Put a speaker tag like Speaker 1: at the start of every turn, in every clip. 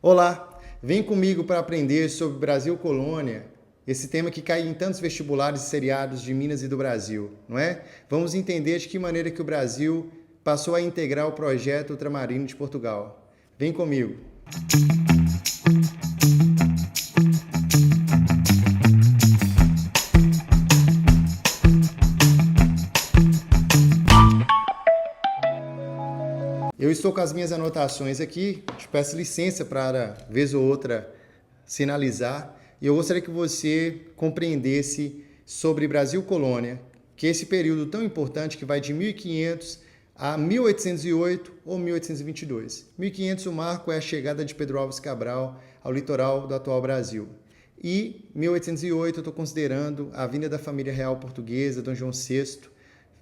Speaker 1: Olá, vem comigo para aprender sobre Brasil Colônia, esse tema que cai em tantos vestibulares e seriados de Minas e do Brasil, não é? Vamos entender de que maneira que o Brasil passou a integrar o projeto ultramarino de Portugal. Vem comigo. Eu estou com as minhas anotações aqui, te peço licença para, vez ou outra, sinalizar, e eu gostaria que você compreendesse sobre Brasil Colônia, que é esse período tão importante que vai de 1500 a 1808 ou 1822. 1500 o marco é a chegada de Pedro Álvares Cabral ao litoral do atual Brasil. E 1808 eu estou considerando a vinda da família real portuguesa, Dom João VI,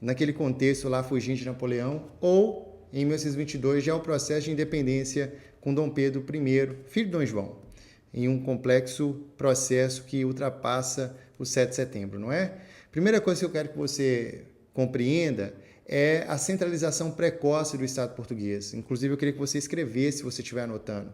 Speaker 1: naquele contexto lá fugindo de Napoleão, ou em 1822 já o processo de independência com Dom Pedro I, filho de Dom João, em um complexo processo que ultrapassa o 7 de setembro, não é? Primeira coisa que eu quero que você compreenda é a centralização precoce do Estado português. Inclusive, eu queria que você escrevesse, se você estiver anotando.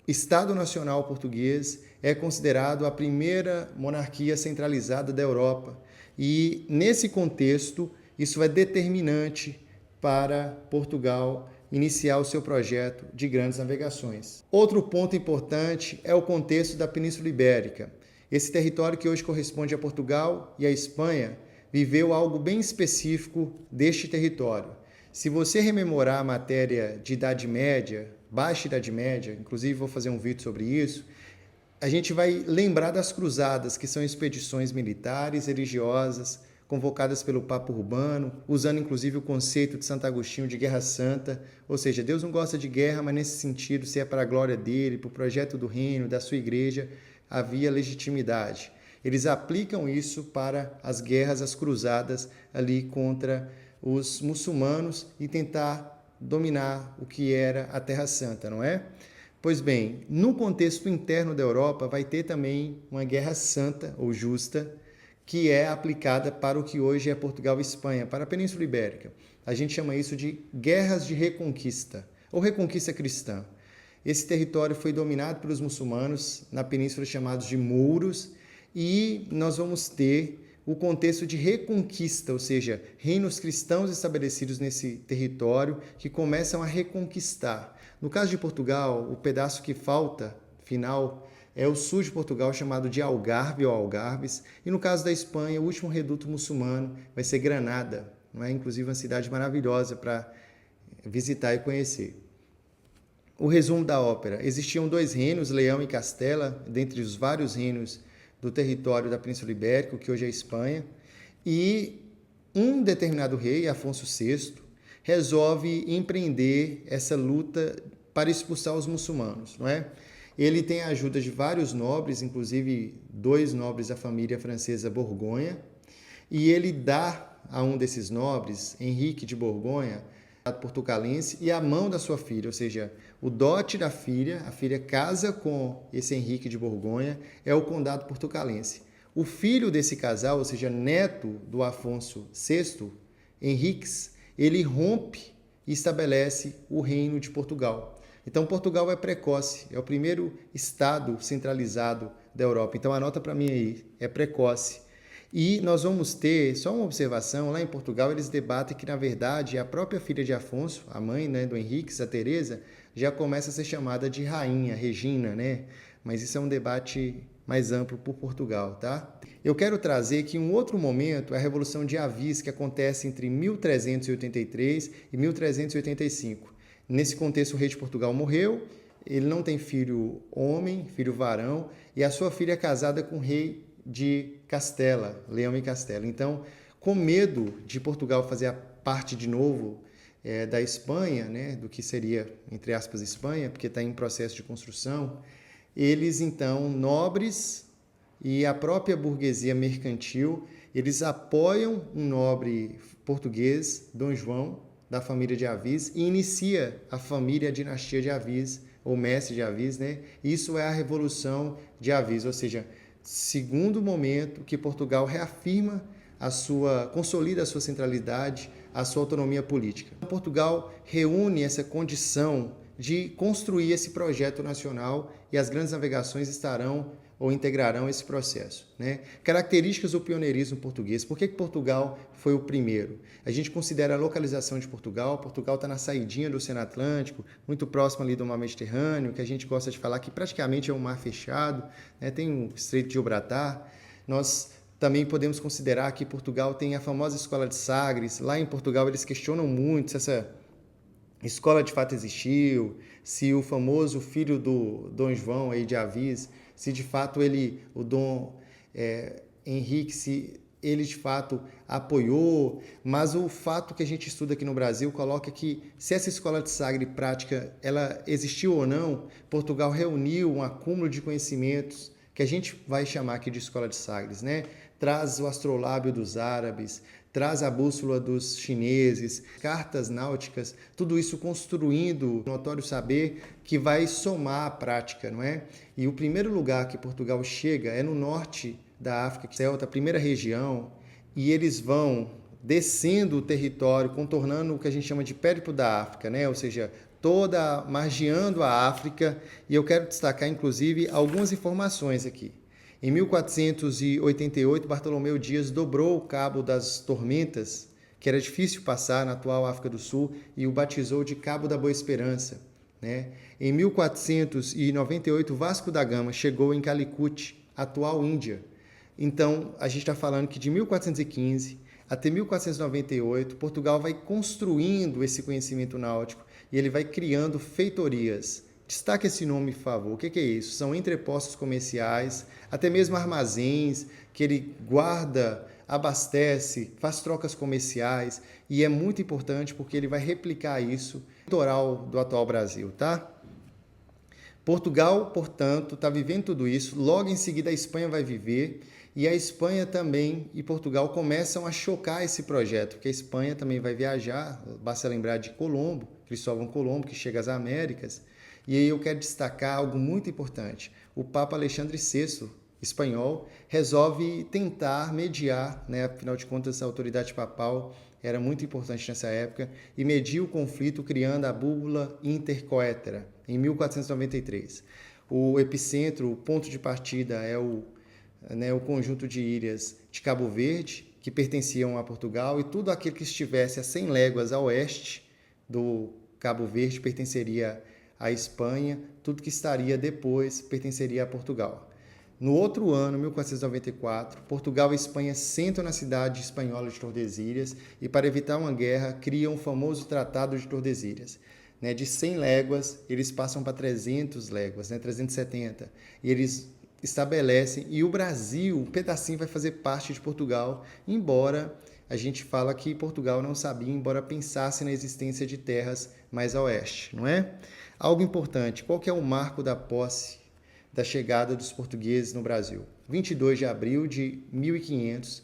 Speaker 1: Estado Nacional Português é considerado a primeira monarquia centralizada da Europa. E, nesse contexto, isso é determinante para Portugal iniciar o seu projeto de grandes navegações. Outro ponto importante é o contexto da Península Ibérica. Esse território que hoje corresponde a Portugal e a Espanha viveu algo bem específico deste território. Se você rememorar a matéria de Idade Média, Baixa Idade Média, inclusive vou fazer um vídeo sobre isso, a gente vai lembrar das cruzadas, que são expedições militares, religiosas, convocadas pelo Papa Urbano, usando inclusive o conceito de Santo Agostinho de guerra santa, ou seja, Deus não gosta de guerra, mas nesse sentido, se é para a glória dele, para o projeto do reino, da sua igreja, havia legitimidade. Eles aplicam isso para as guerras, as cruzadas ali contra os muçulmanos e tentar dominar o que era a Terra Santa, não é? Pois bem, no contexto interno da Europa vai ter também uma guerra santa ou justa, que é aplicada para o que hoje é Portugal e Espanha, para a Península Ibérica. A gente chama isso de guerras de reconquista, ou reconquista cristã. Esse território foi dominado pelos muçulmanos na península chamados de mouros, e nós vamos ter o contexto de reconquista, ou seja, reinos cristãos estabelecidos nesse território que começam a reconquistar. No caso de Portugal, o pedaço que falta, final, é o sul de Portugal, chamado de Algarve ou Algarves, e no caso da Espanha, o último reduto muçulmano vai ser Granada, não é? Inclusive uma cidade maravilhosa para visitar e conhecer. O resumo da ópera: existiam dois reinos, Leão e Castela, dentre os vários reinos do território da Península Ibérica, que hoje é a Espanha, e um determinado rei, Afonso VI, resolve empreender essa luta para expulsar os muçulmanos, não é? Ele tem a ajuda de vários nobres, inclusive dois nobres da família francesa Borgonha, e ele dá a um desses nobres, Henrique de Borgonha, portucalense, e a mão da sua filha, ou seja, o dote da filha, a filha casa com esse Henrique de Borgonha, é o condado portucalense. O filho desse casal, ou seja, neto do Afonso VI, Henriques, ele rompe e estabelece o reino de Portugal. Então, Portugal é precoce, é o primeiro estado centralizado da Europa. Então, anota para mim aí, é precoce. E nós vamos ter, só uma observação, lá em Portugal eles debatem que, na verdade, a própria filha de Afonso, a mãe, né, do Henriques, a Teresa, já começa a ser chamada de rainha, Regina, né? Mas isso é um debate mais amplo por Portugal, tá? Eu quero trazer que um outro momento é a Revolução de Avis, que acontece entre 1383 e 1385. Nesse contexto, o rei de Portugal morreu, ele não tem filho homem, filho varão, e a sua filha é casada com o rei de Castela, Leão e Castela. Então, com medo de Portugal fazer a parte de novo da Espanha, né, do que seria, entre aspas, Espanha, porque está em processo de construção, eles, então, nobres e a própria burguesia mercantil, eles apoiam um nobre português, Dom João, da família de Avis, e inicia a família, a dinastia de Avis, ou mestre de Avis, né? Isso é a Revolução de Avis, ou seja, segundo momento que Portugal reafirma consolida a sua centralidade, a sua autonomia política. Portugal reúne essa condição de construir esse projeto nacional e as grandes navegações estarão ou integrarão esse processo, né? Características do pioneirismo português. Por que Portugal foi o primeiro? A gente considera a localização de Portugal. Portugal está na saidinha do Oceano Atlântico, muito próximo ali do Mar Mediterrâneo, que a gente gosta de falar que praticamente é um mar fechado, né? Tem o Estreito de Gibraltar. Nós também podemos considerar que Portugal tem a famosa Escola de Sagres. Lá em Portugal eles questionam muito se essa escola de fato existiu, se o famoso filho do Dom João aí de Avis, se de fato o Dom Henrique, se ele de fato apoiou, mas o fato que a gente estuda aqui no Brasil coloca que se essa escola de Sagres prática ela existiu ou não, Portugal reuniu um acúmulo de conhecimentos que a gente vai chamar aqui de escola de Sagres, né? Traz o astrolábio dos árabes, traz a bússola dos chineses, cartas náuticas, tudo isso construindo um notório saber que vai somar a prática, não é? E o primeiro lugar que Portugal chega é no norte da África Celta, a primeira região, e eles vão descendo o território, contornando o que a gente chama de périplo da África, né? Ou seja, margeando a África, e eu quero destacar, inclusive, algumas informações aqui. Em 1488, Bartolomeu Dias dobrou o Cabo das Tormentas, que era difícil passar na atual África do Sul, e o batizou de Cabo da Boa Esperança, né? Em 1498, Vasco da Gama chegou em Calicut, atual Índia. Então, a gente está falando que de 1415 até 1498, Portugal vai construindo esse conhecimento náutico e ele vai criando feitorias. Destaque esse nome, por favor. O que é isso? São entrepostos comerciais, até mesmo armazéns, que ele guarda, abastece, faz trocas comerciais, e é muito importante porque ele vai replicar isso no litoral do atual Brasil, tá? Portugal, portanto, está vivendo tudo isso, logo em seguida a Espanha vai viver, e a Espanha também e Portugal começam a chocar esse projeto, porque a Espanha também vai viajar, basta lembrar de Colombo, Cristóvão Colombo, que chega às Américas. E aí eu quero destacar algo muito importante. O Papa Alexandre VI, espanhol, resolve tentar mediar, né? Afinal de contas, a autoridade papal era muito importante nessa época, e mediu o conflito criando a búbula intercoetera, em 1493. O epicentro, o ponto de partida é o conjunto de ilhas de Cabo Verde, que pertenciam a Portugal, e tudo aquilo que estivesse a 100 léguas a oeste do Cabo Verde pertenceria à Espanha, tudo que estaria depois pertenceria a Portugal. No outro ano, 1494, Portugal e Espanha sentam na cidade espanhola de Tordesilhas e, para evitar uma guerra, criam o famoso Tratado de Tordesilhas. De 100 léguas, eles passam para 300 léguas, 370, e eles estabelecem, e o Brasil, um pedacinho, vai fazer parte de Portugal, embora a gente fala que Portugal não sabia, embora pensasse na existência de terras mais a oeste, não é? Algo importante, qual que é o marco da posse, da chegada dos portugueses no Brasil? 22 de abril de 1500,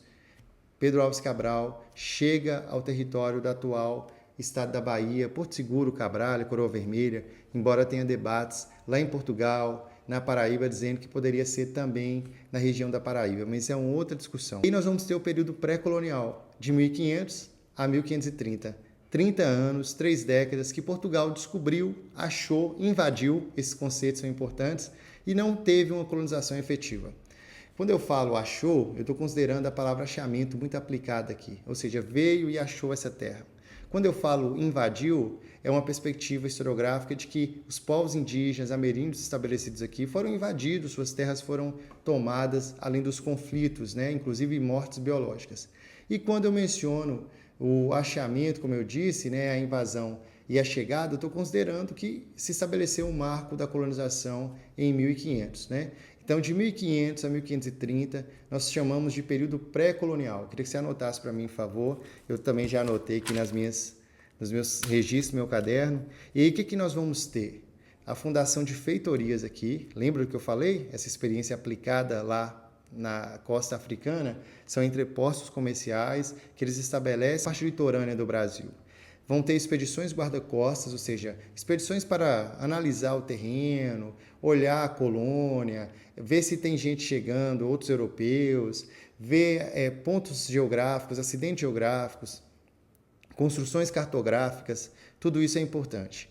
Speaker 1: Pedro Álvares Cabral chega ao território do atual estado da Bahia, Porto Seguro, Cabral, Coroa Vermelha, embora tenha debates lá em Portugal, na Paraíba, dizendo que poderia ser também na região da Paraíba, mas é uma outra discussão. E nós vamos ter o período pré-colonial, de 1500 a 1530. 30 anos, 3 décadas, que Portugal descobriu, achou, invadiu, esses conceitos são importantes, e não teve uma colonização efetiva. Quando eu falo achou, eu estou considerando a palavra achamento muito aplicada aqui, ou seja, veio e achou essa terra. Quando eu falo invadiu, é uma perspectiva historiográfica de que os povos indígenas, ameríndios estabelecidos aqui, foram invadidos, suas terras foram tomadas, além dos conflitos, inclusive mortes biológicas. E quando eu menciono o achamento, como eu disse, a invasão e a chegada, eu estou considerando que se estabeleceu um marco da colonização em 1500. Então, de 1500 a 1530, nós chamamos de período pré-colonial. Queria que você anotasse para mim, por favor. Eu também já anotei aqui nos meus registros, no meu caderno. E aí, o que nós vamos ter? A fundação de feitorias aqui. Lembra do que eu falei? Essa experiência aplicada lá na costa africana são entrepostos comerciais que eles estabelecem na parte litorânea do Brasil. Vão ter expedições guarda-costas, ou seja, expedições para analisar o terreno, olhar a colônia, ver se tem gente chegando, outros europeus, ver pontos geográficos, acidentes geográficos, construções cartográficas, tudo isso é importante.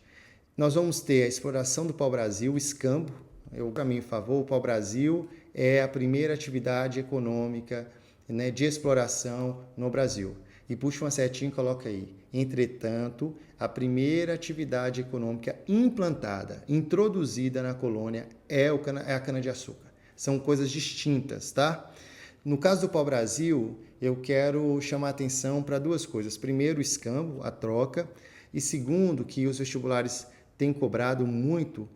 Speaker 1: Nós vamos ter a exploração do pau-brasil, o escambo. Eu caminho em favor, o pau-brasil é a primeira atividade econômica, né, de exploração no Brasil. E puxa uma setinha e coloca aí. Entretanto, a primeira atividade econômica implantada, introduzida na colônia é a cana-de-açúcar. São coisas distintas, tá? No caso do pau-brasil, eu quero chamar a atenção para duas coisas. Primeiro, o escambo, a troca. E segundo, que os vestibulares têm cobrado muito,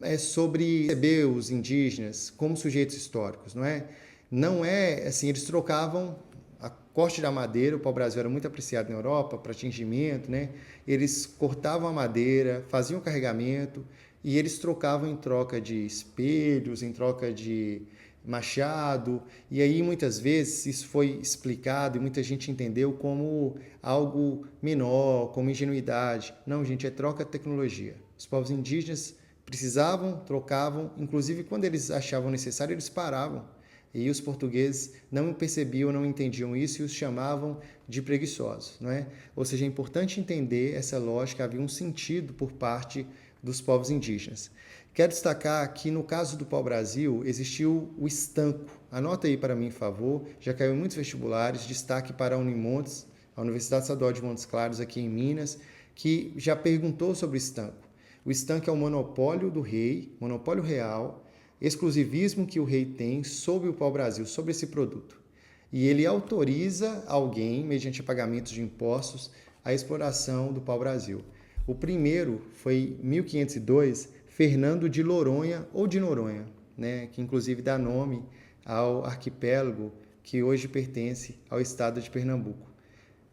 Speaker 1: é sobre receber os indígenas como sujeitos históricos, não é? Não é assim, eles trocavam a corte da madeira, o pau-brasil era muito apreciado na Europa para tingimento, né? Eles cortavam a madeira, faziam o carregamento e eles trocavam em troca de espelhos, em troca de machado, e aí muitas vezes isso foi explicado e muita gente entendeu como algo menor, como ingenuidade. Não, gente, é troca de tecnologia. Os povos indígenas precisavam, trocavam, inclusive quando eles achavam necessário, eles paravam. E os portugueses não percebiam, não entendiam isso e os chamavam de preguiçosos, não é? Ou seja, é importante entender essa lógica, havia um sentido por parte dos povos indígenas. Quero destacar que no caso do pau-brasil existiu o estanco. Anota aí para mim, por favor, já caiu em muitos vestibulares, destaque para a Unimontes, a Universidade Estadual de Montes Claros aqui em Minas, que já perguntou sobre o estanco. O estanque é o monopólio do rei, monopólio real, exclusivismo que o rei tem sobre o pau-brasil, sobre esse produto. E ele autoriza alguém, mediante pagamento de impostos, a exploração do pau-brasil. O primeiro foi em 1502, Fernando de Noronha ou de Noronha, né, que inclusive dá nome ao arquipélago que hoje pertence ao estado de Pernambuco.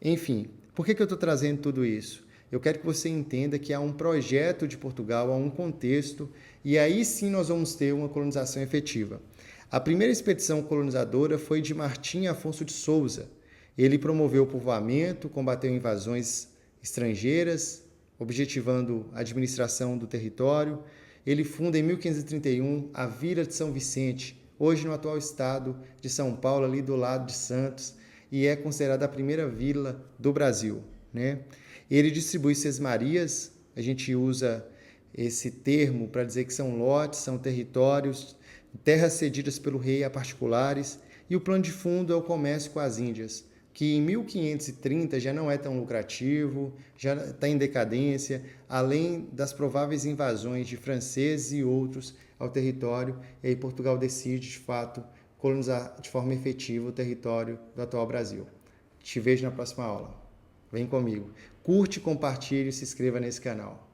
Speaker 1: Enfim, por que eu estou trazendo tudo isso? Eu quero que você entenda que há um projeto de Portugal, há um contexto, e aí sim nós vamos ter uma colonização efetiva. A primeira expedição colonizadora foi de Martim Afonso de Souza. Ele promoveu o povoamento, combateu invasões estrangeiras, objetivando a administração do território. Ele funda em 1531 a Vila de São Vicente, hoje no atual estado de São Paulo, ali do lado de Santos, e é considerada a primeira vila do Brasil, né? Ele distribui sesmarias, a gente usa esse termo para dizer que são lotes, são territórios, terras cedidas pelo rei a particulares, e o plano de fundo é o comércio com as Índias, que em 1530 já não é tão lucrativo, já está em decadência, além das prováveis invasões de franceses e outros ao território, e aí Portugal decide, de fato, colonizar de forma efetiva o território do atual Brasil. Te vejo na próxima aula. Vem comigo. Curte, compartilhe e se inscreva nesse canal.